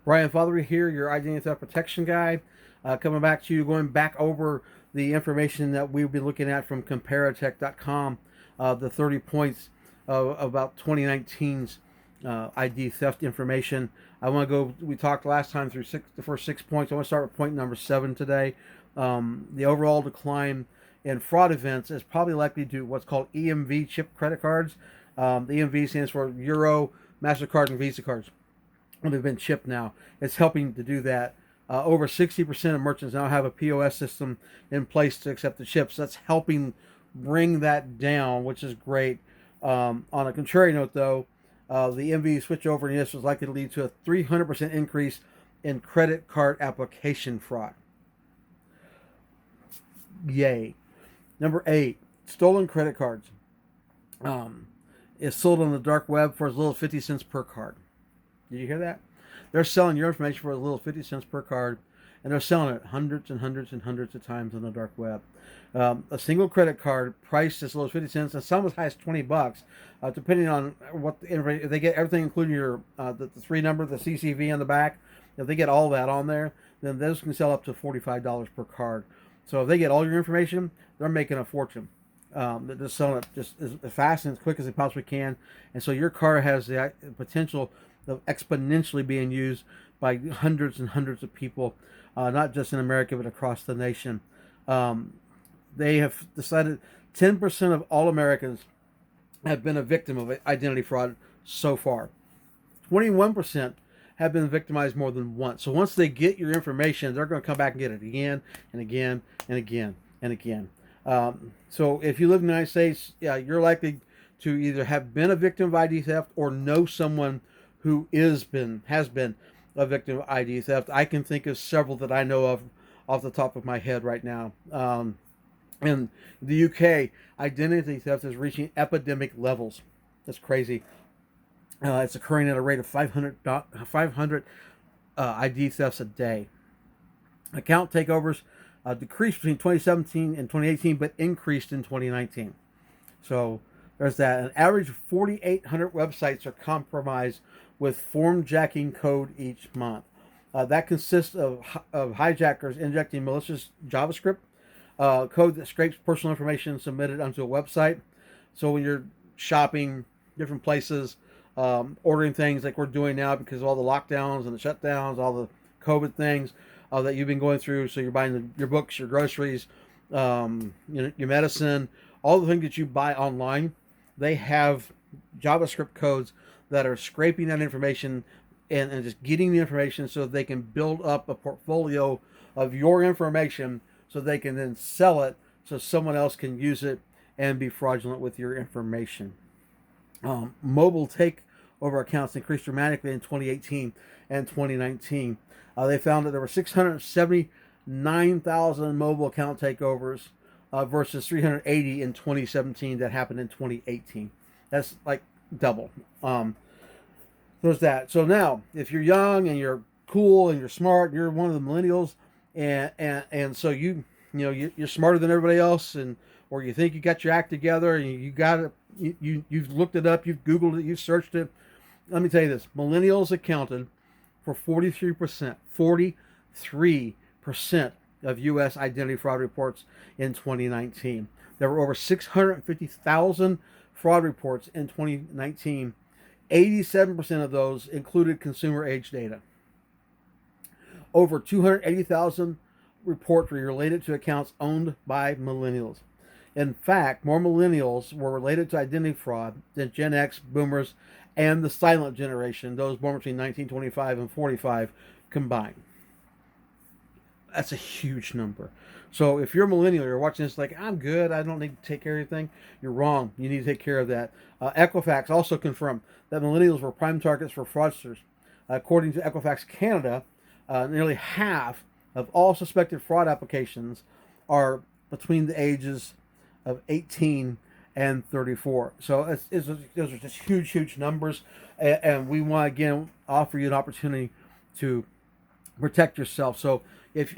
Brian Fothery here, your identity theft protection guy, coming back to you, going back over the information that we've been looking at from Comparatech.com, the 30 points about 2019's ID theft information. I want to go, we talked last time through the first 6 points. I want to start with point number 7 today. The overall decline in fraud events is probably likely due to what's called EMV chip credit cards. The EMV stands for Euro, MasterCard, and Visa cards. They've been chipped now. It's helping to do that. Over 60% of merchants now have a POS system in place to accept the chips. That's helping bring that down, which is great. On a contrary note, though, the MV switchover in this was likely to lead to a 300% increase in credit card application fraud. Yay. Number 8, stolen credit cards. Is sold on the dark web for as little as 50 cents per card. Did you hear that? They're selling your information for as little as 50 cents per card, and they're selling it hundreds and hundreds and hundreds of times on the dark web. A single credit card priced as low as 50 cents, and some as high as $20, depending on what if they get everything, including your the 3 number, the CCV on the back. If they get all that on there, then those can sell up to $45 per card. So if they get all your information, they're making a fortune. They're just selling it just as fast and as quick as they possibly can, and so your card has the potential of exponentially being used by hundreds and hundreds of people, not just in America but across the nation. They have decided 10% of all Americans have been a victim of identity fraud so far. 21% have been victimized more than once. So once they get your information, they're going to come back and get it again and again and again and again. So if you live in the United States, yeah, you're likely to either have been a victim of ID theft or know someone who has been a victim of ID theft. I can think of several that I know of off the top of my head right now. In the UK, identity theft is reaching epidemic levels. That's crazy. It's occurring at a rate of 500 ID thefts a day. Account takeovers decreased between 2017 and 2018, but increased in 2019. So there's that. An average of 4,800 websites are compromised with form jacking code each month. That consists of hijackers injecting malicious JavaScript code that scrapes personal information submitted onto a website. So when you're shopping different places, ordering things like we're doing now because of all the lockdowns and the shutdowns, all the COVID things that you've been going through. So you're buying your books, your groceries, your medicine, all the things that you buy online. They have JavaScript codes that are scraping that information and just getting the information so they can build up a portfolio of your information so they can then sell it so someone else can use it and be fraudulent with your information. Mobile takeover accounts increased dramatically in 2018 and 2019. They found that there were 679,000 mobile account takeovers versus 380 in 2017 that happened in 2018. That's like double. There's that. So now, if you're young and you're cool and you're smart, you're one of the millennials, and so you're smarter than everybody else, and or you think you got your act together and you got it, you've looked it up, you've Googled it, you've searched it. Let me tell you this: millennials accounted for 43% of U.S. identity fraud reports in 2019. There were over 650,000 fraud reports in 2019. 87% of those included consumer age data. Over 280,000 reports were related to accounts owned by millennials. In fact, more millennials were related to identity fraud than Gen X, Boomers, and the silent generation, those born between 1925 and 45 combined. That's a huge number. So if you're a millennial, you're watching this like, I'm good, I don't need to take care of anything, you're wrong. You need to take care of that. Equifax also confirmed that millennials were prime targets for fraudsters. According to Equifax Canada, nearly half of all suspected fraud applications are between the ages of 18 and 34. So those are just huge, huge numbers. And we want to, again, offer you an opportunity to protect yourself. So if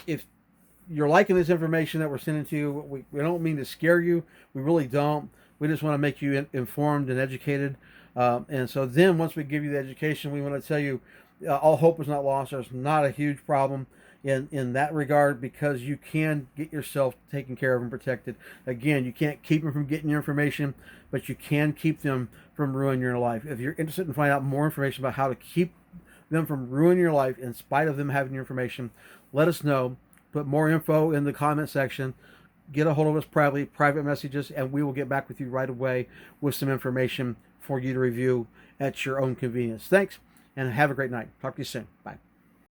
you're liking this information that we're sending to you, we don't mean to scare you. We really don't. We just want to make you informed and educated. And so then once we give you the education, we want to tell you all hope is not lost. There's not a huge problem in that regard, because you can get yourself taken care of and protected. Again, you can't keep them from getting your information, but you can keep them from ruining your life. If you're interested in finding out more information about how to keep them from ruining your life in spite of them having your information, let us know. Put more info in the comment section. Get a hold of us privately, private messages, and we will get back with you right away with some information for you to review at your own convenience. Thanks, and have a great night. Talk to you soon. Bye.